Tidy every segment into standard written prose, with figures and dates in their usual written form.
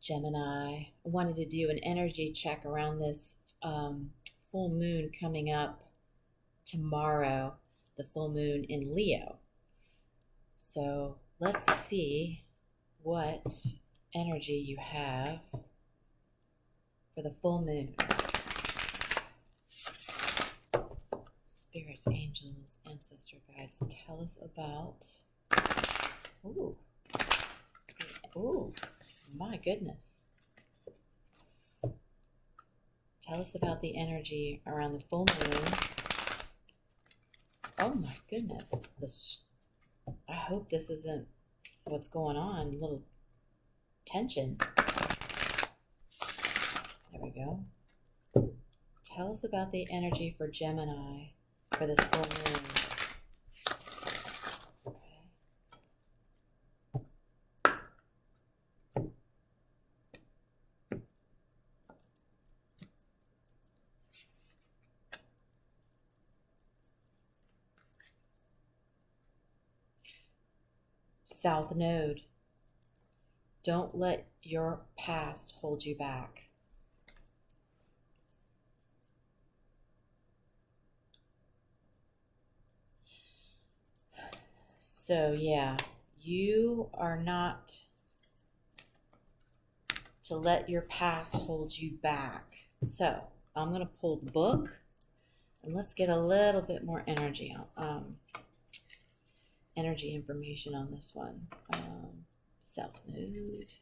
Gemini. I wanted to do an energy check around this full moon coming up tomorrow, the full moon in Leo. So let's see what energy you have for the full moon. Spirits, angels, ancestor guides, tell us about... Ooh, my goodness. Tell us about the energy around the full moon. Oh my goodness. I hope this isn't what's going on. A little tension. There we go. Tell us about the energy for Gemini for this full moon. South Node. Don't let your past hold you back. So yeah, you are not to let your past hold you back. So I'm going to pull the book and let's get a little bit more energy information on this one. South Node.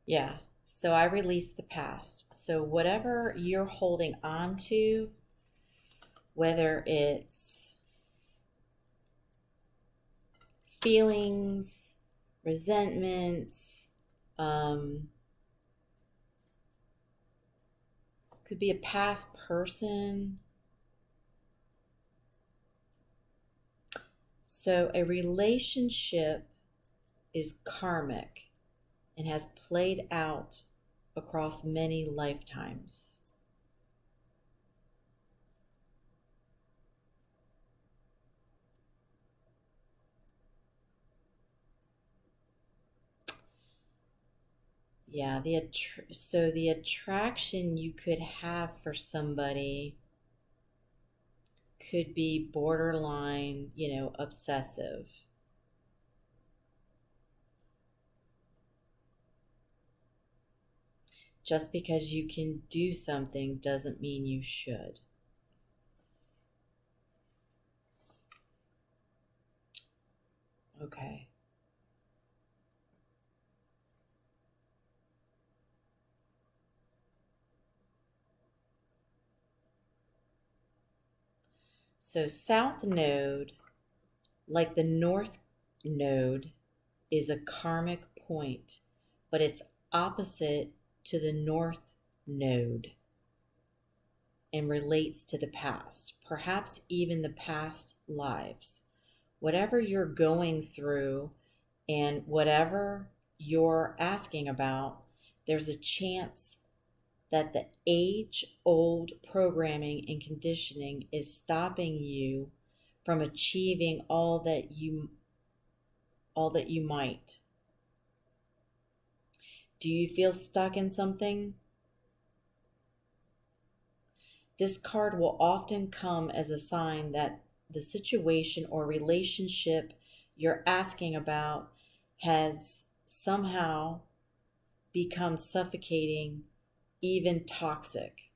Yeah, so I release the past. So whatever you're holding on to, whether it's feelings, resentments, could be a past person. So a relationship is karmic and has played out across many lifetimes. Yeah, so the attraction you could have for somebody could be borderline, obsessive. Just because you can do something doesn't mean you should. Okay. So South Node, like the North Node, is a karmic point, but it's opposite to the North Node and relates to the past, perhaps even the past lives. Whatever you're going through and whatever you're asking about, there's a chance that the age-old programming and conditioning is stopping you from achieving all that you might. Do you feel stuck in something? This card will often come as a sign that the situation or relationship you're asking about has somehow become suffocating, even toxic.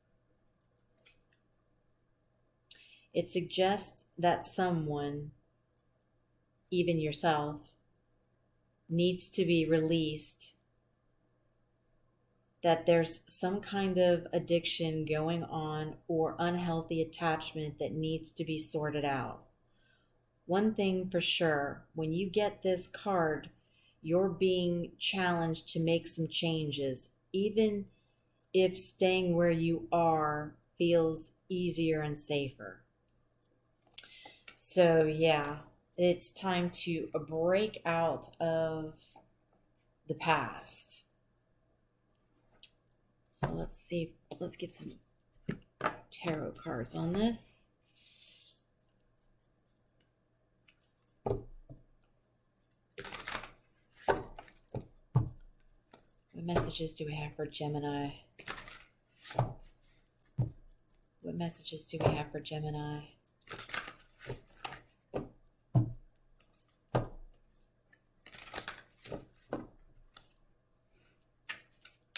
It suggests that someone, even yourself, needs to be released, that there's some kind of addiction going on or unhealthy attachment that needs to be sorted out. one thing for sure, when you get this card, you're being challenged to make some changes, even if staying where you are feels easier and safer. So yeah, it's time to break out of the past. So let's see, let's get some tarot cards on this. What messages do we have for Gemini? What messages do we have for Gemini?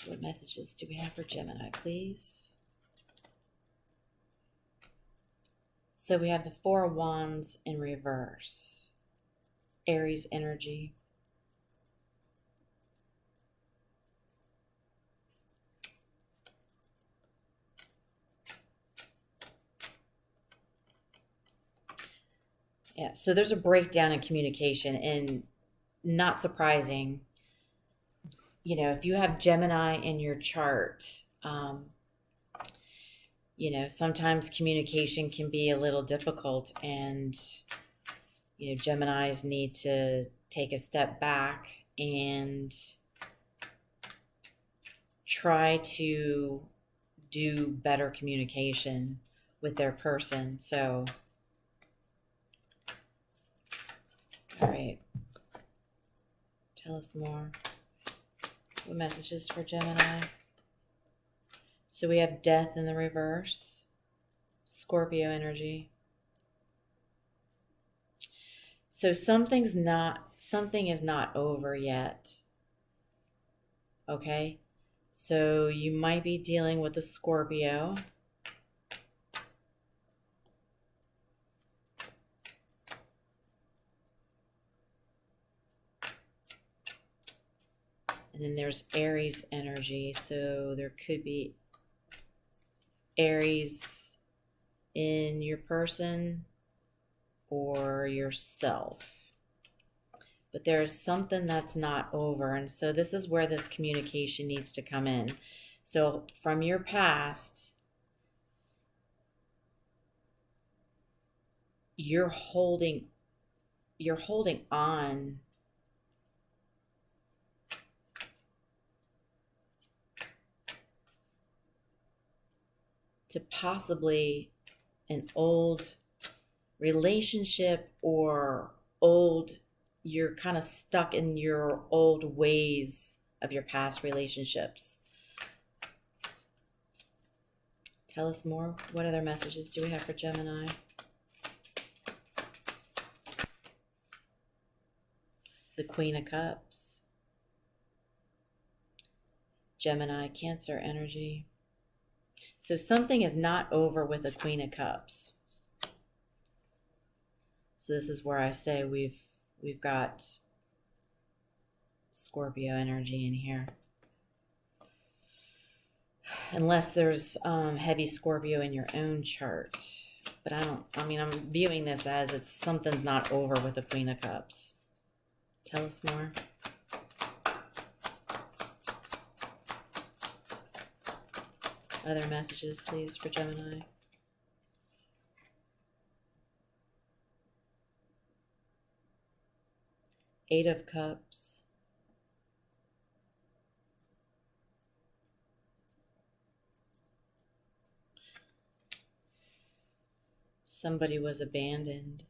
What messages do we have for Gemini, please? So we have the Four of Wands in reverse. Aries energy. Yeah, so there's a breakdown in communication, and not surprising. You know, if you have Gemini in your chart, you know, sometimes communication can be a little difficult, and, you know, Geminis need to take a step back and try to do better communication with their person. So, all right, tell us more. What messages for Gemini? So we have death in the reverse, Scorpio energy. So something is not over yet. Okay? So you might be dealing with a Scorpio. And then there's Aries energy. So there could be Aries in your person or yourself. But there's something that's not over. And so this is where this communication needs to come in. So from your past, you're holding on to possibly an old relationship, or you're kind of stuck in your old ways of your past relationships. Tell us more. What other messages do we have for Gemini? The Queen of Cups. Gemini, Cancer energy. So something is not over with the Queen of Cups. So this is where I say we've got Scorpio energy in here. Unless there's heavy Scorpio in your own chart. But I'm viewing this as something's not over with the Queen of Cups. Tell us more. Other messages, please, for Gemini. Eight of Cups. Somebody was abandoned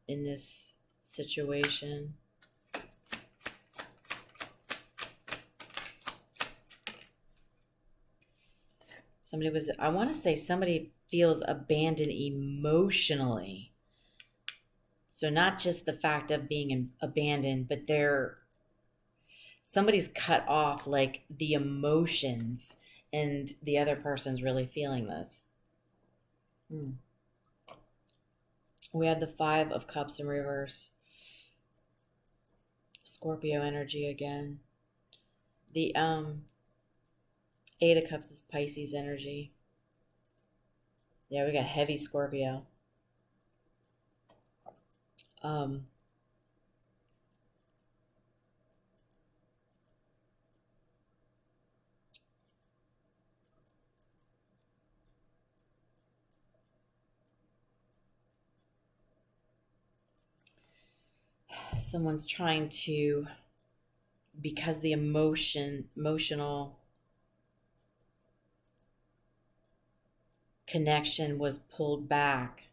in this situation. I want to say somebody feels abandoned emotionally. So not just the fact of being abandoned, but somebody's cut off, like the emotions, and the other person's really feeling this. We have the Five of Cups in reverse. Scorpio energy again. The Eight of Cups is Pisces energy. Yeah, we got heavy Scorpio. Um, someone's trying to, because the emotional connection was pulled back.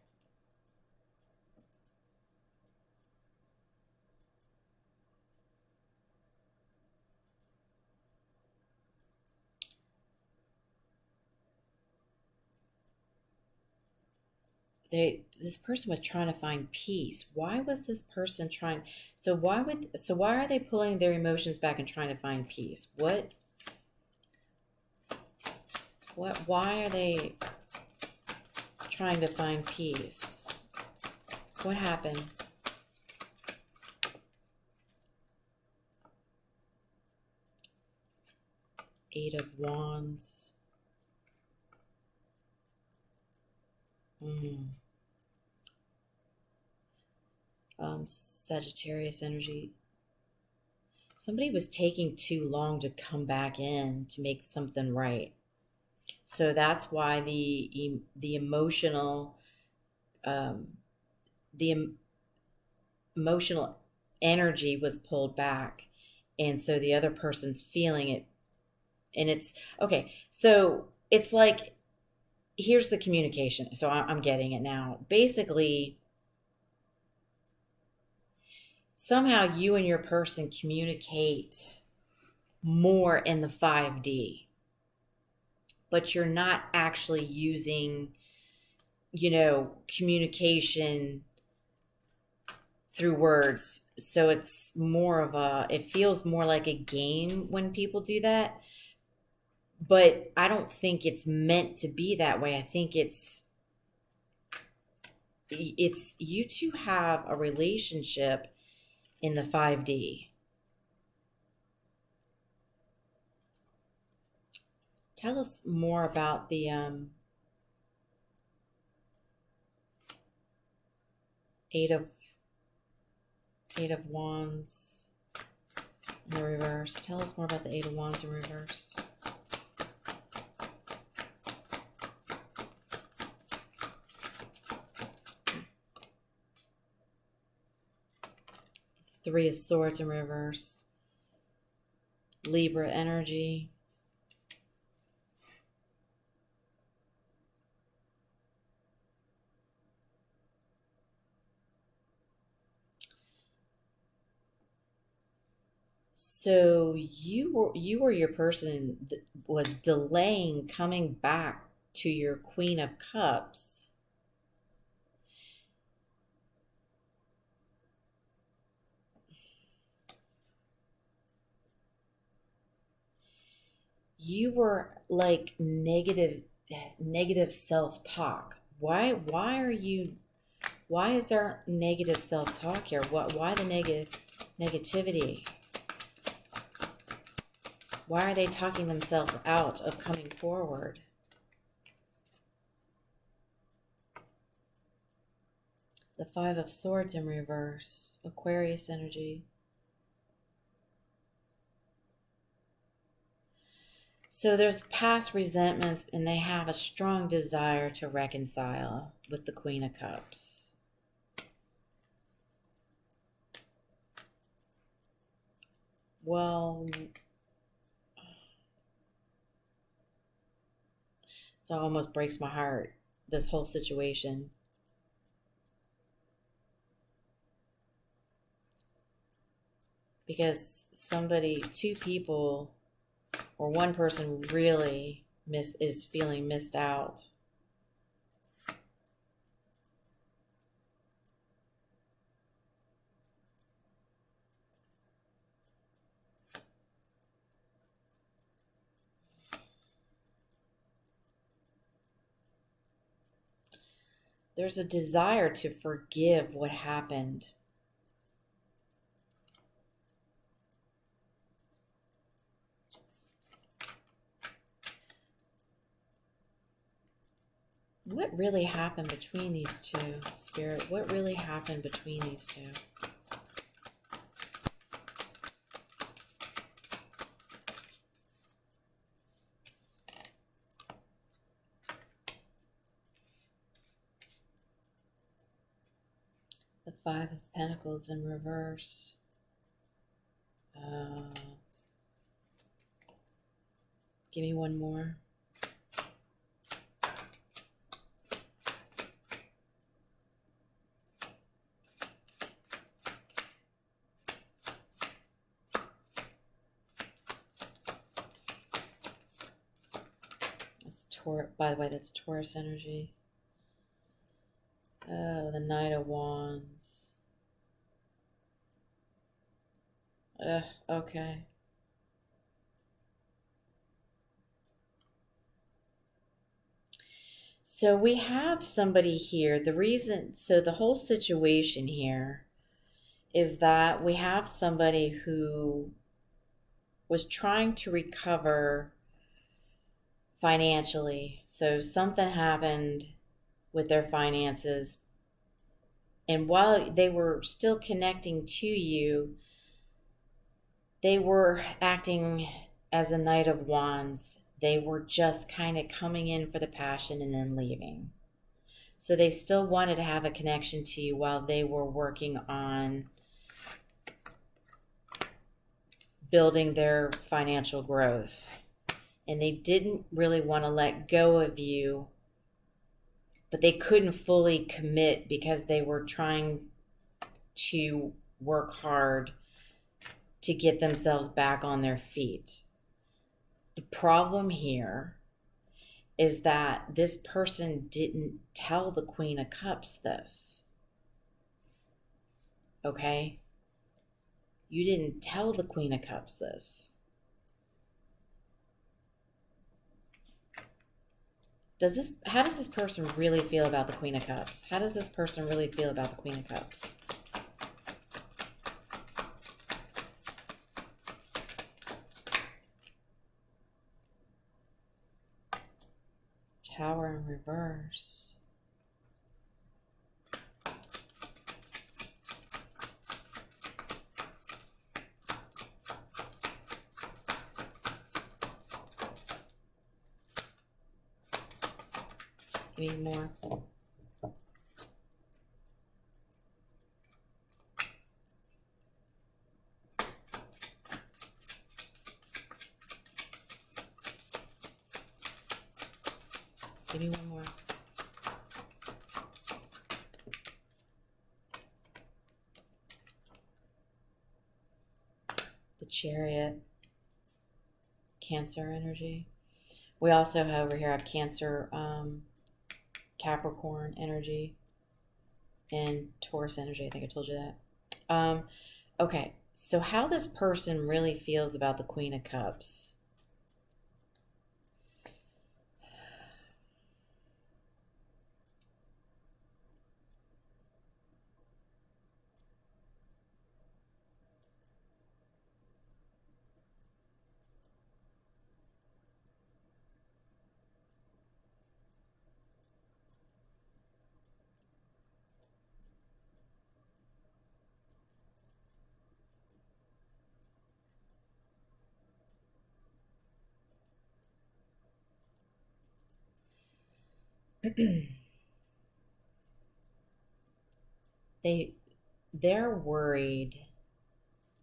This person was trying to find peace. Why was this person trying? So why are they pulling their emotions back and trying to find peace? Why are they trying to find peace? What happened? Eight of Wands. Sagittarius energy. Somebody was taking too long to come back in to make something right. So that's why the emotional the emotional energy was pulled back, and so the other person's feeling it. And it's okay. So it's like, here's the communication. So I'm getting it now. Basically, somehow you and your person communicate more in the 5D, but you're not actually using, communication through words. So it's it feels more like a game when people do that. But I don't think it's meant to be that way. I think it's you two have a relationship in the 5D. Tell us more about the Eight of Wands in the reverse. Tell us more about the Eight of Wands in reverse. Three of Swords in reverse. Libra energy. So you or your person was delaying coming back to your Queen of Cups. You were like negative self-talk. Why is there negative self-talk here? Why the negativity? Why are they talking themselves out of coming forward? The Five of Swords in reverse. Aquarius energy. So there's past resentments, and they have a strong desire to reconcile with the Queen of Cups. Well, so it almost breaks my heart, this whole situation. Because two people, or one person really is feeling missed out. There's a desire to forgive what happened. What really happened between these two, Spirit? What really happened between these two? The Five of Pentacles in reverse. Give me one more. That's by the way, that's Taurus energy. Oh, the Knight of Wands. Okay. So we have somebody here. The whole situation here is that we have somebody who was trying to recover financially. So something happened with their finances. And while they were still connecting to you, they were acting as a Knight of Wands. They were just kind of coming in for the passion and then leaving. So they still wanted to have a connection to you while they were working on building their financial growth. And they didn't really want to let go of you, but they couldn't fully commit because they were trying to work hard to get themselves back on their feet. The problem here is that this person didn't tell the Queen of Cups this. Okay? You didn't tell the Queen of Cups this. How does this person really feel about the Queen of Cups? How does this person really feel about the Queen of Cups? Tower in reverse. Give me more. Give me one more. The Chariot. Cancer energy. We also have over here have Cancer, Capricorn energy, and Taurus energy. I think I told you that. Okay, so how this person really feels about the Queen of Cups. They're worried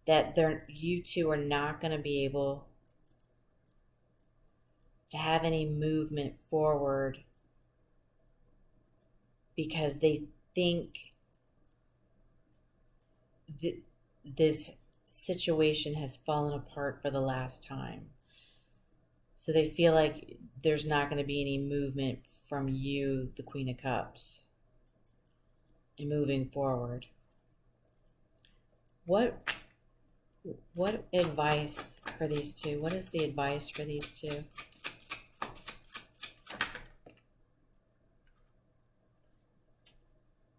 that you two are not going to be able to have any movement forward because they think that this situation has fallen apart for the last time. So they feel like there's not going to be any movement from you, the Queen of Cups, in moving forward. What advice for these two? What is the advice for these two?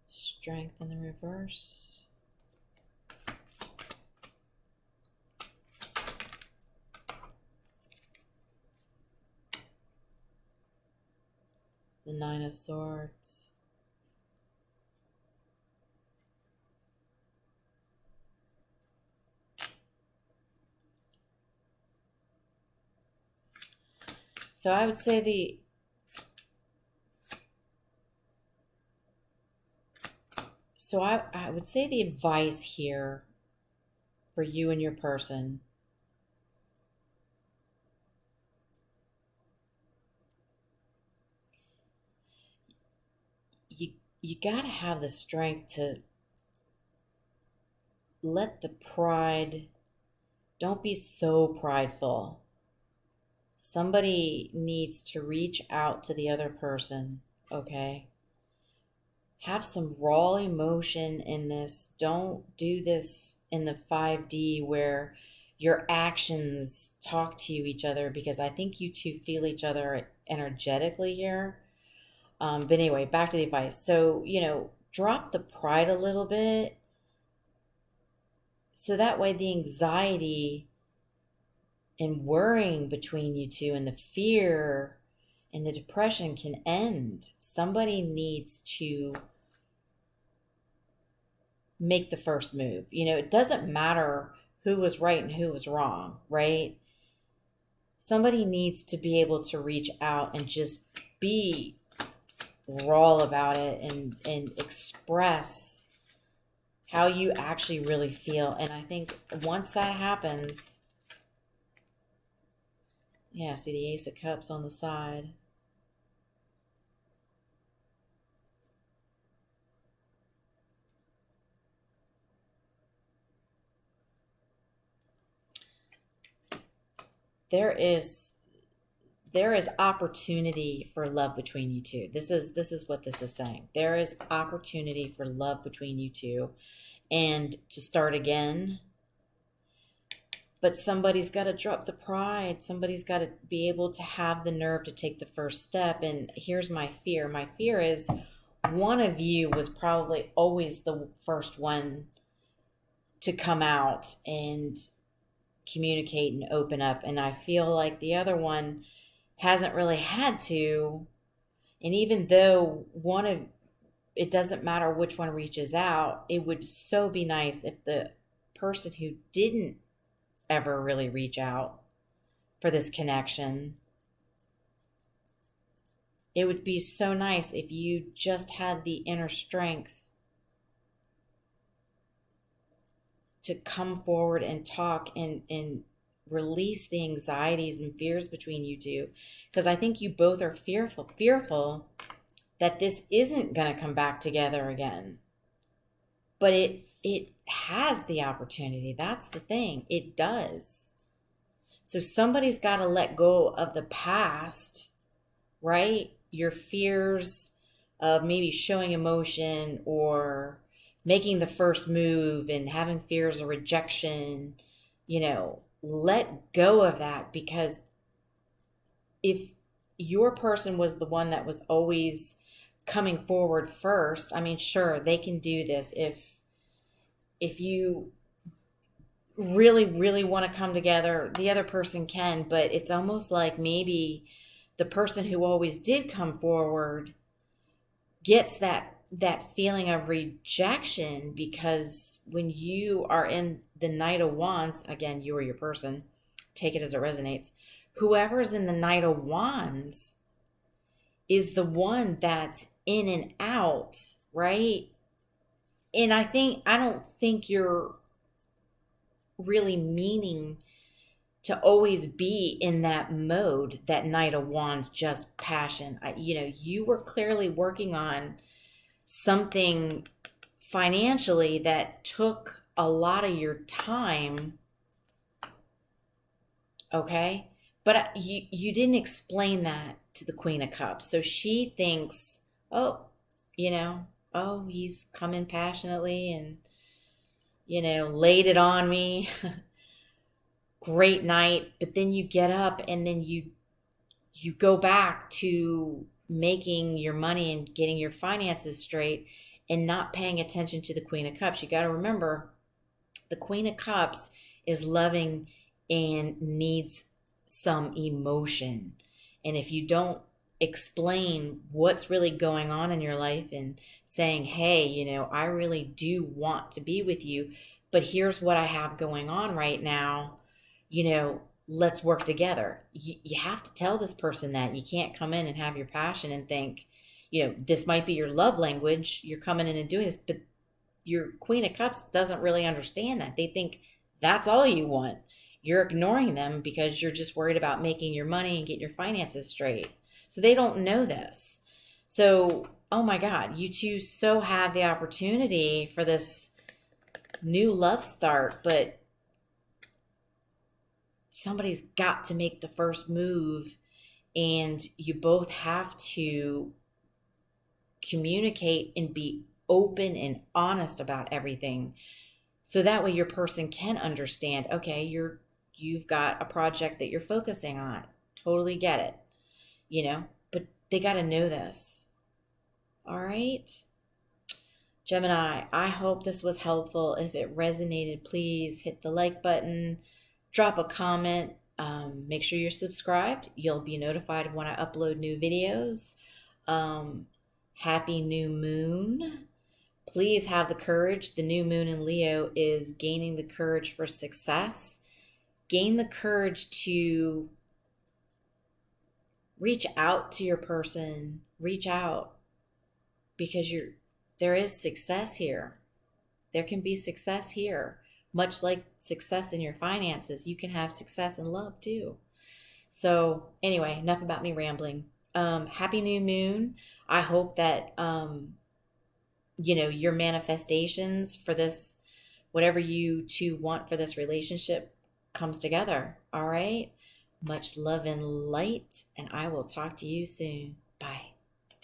Strength in the reverse. The Nine of Swords. So I would say I would say the advice here for you and your person, you got to have the strength to let the pride, don't be so prideful. Somebody needs to reach out to the other person, okay? Have some raw emotion in this. Don't do this in the 5D where your actions talk to each other, because I think you two feel each other energetically here. But anyway, back to the advice. So, drop the pride a little bit, so that way the anxiety and worrying between you two and the fear and the depression can end. Somebody needs to make the first move. It doesn't matter who was right and who was wrong, right? Somebody needs to be able to reach out and just be raw about it and express how you actually really feel. And I think once that happens, yeah, see the Ace of Cups on the side. There is opportunity for love between you two. This is what this is saying. There is opportunity for love between you two and to start again. But somebody's got to drop the pride. Somebody's got to be able to have the nerve to take the first step. And here's my fear. My fear is one of you was probably always the first one to come out and communicate and open up. And I feel like the other one hasn't really had to. And even though it doesn't matter which one reaches out, it would so be nice if the person who didn't ever really reach out for this connection, it would be so nice if you just had the inner strength to come forward and talk and release the anxieties and fears between you two. Because I think you both are fearful that this isn't going to come back together again. But it has the opportunity. That's the thing. It does. So somebody's got to let go of the past, right? Your fears of maybe showing emotion or making the first move and having fears of rejection, let go of that. Because if your person was the one that was always coming forward first, I mean, sure, they can do this. If you really, really want to come together, the other person can, but it's almost like maybe the person who always did come forward gets that feeling of rejection, because when you are in the Knight of Wands, again, you or your person, take it as it resonates, whoever's in the Knight of Wands is the one that's in and out, right? And I don't think you're really meaning to always be in that mode, that Knight of Wands, just passion. You were clearly working on something financially that took a lot of your time, okay? But you didn't explain that to the Queen of Cups. So she thinks, oh, he's coming passionately and, laid it on me. Great night. But then you get up and then you go back to making your money and getting your finances straight and not paying attention to the Queen of Cups. You got to remember, the Queen of Cups is loving and needs some emotion. And if you don't explain what's really going on in your life and saying, hey, I really do want to be with you, but here's what I have going on right now. Let's work together. You have to tell this person that. You can't come in and have your passion and think, this might be your love language. You're coming in and doing this, but your Queen of Cups doesn't really understand that. They think that's all you want. You're ignoring them because you're just worried about making your money and getting your finances straight. So they don't know this. So, oh my God, you two so have the opportunity for this new love start, but somebody's got to make the first move, and you both have to communicate and be open and honest about everything. So that way your person can understand, okay, you've got a project that you're focusing on. Totally get it. But they got to know this. All right. Gemini, I hope this was helpful. If it resonated, please hit the like button, drop a comment, make sure you're subscribed. You'll be notified when I upload new videos. Happy new moon. Please have the courage. The new moon in Leo is gaining the courage for success. Gain the courage to reach out to your person. Reach out, because there is success here. There can be success here. Much like success in your finances, you can have success in love too. So anyway, enough about me rambling. Happy new moon. I hope that your manifestations for this, whatever you two want for this relationship, comes together. All right. Much love and light, and I will talk to you soon. Bye.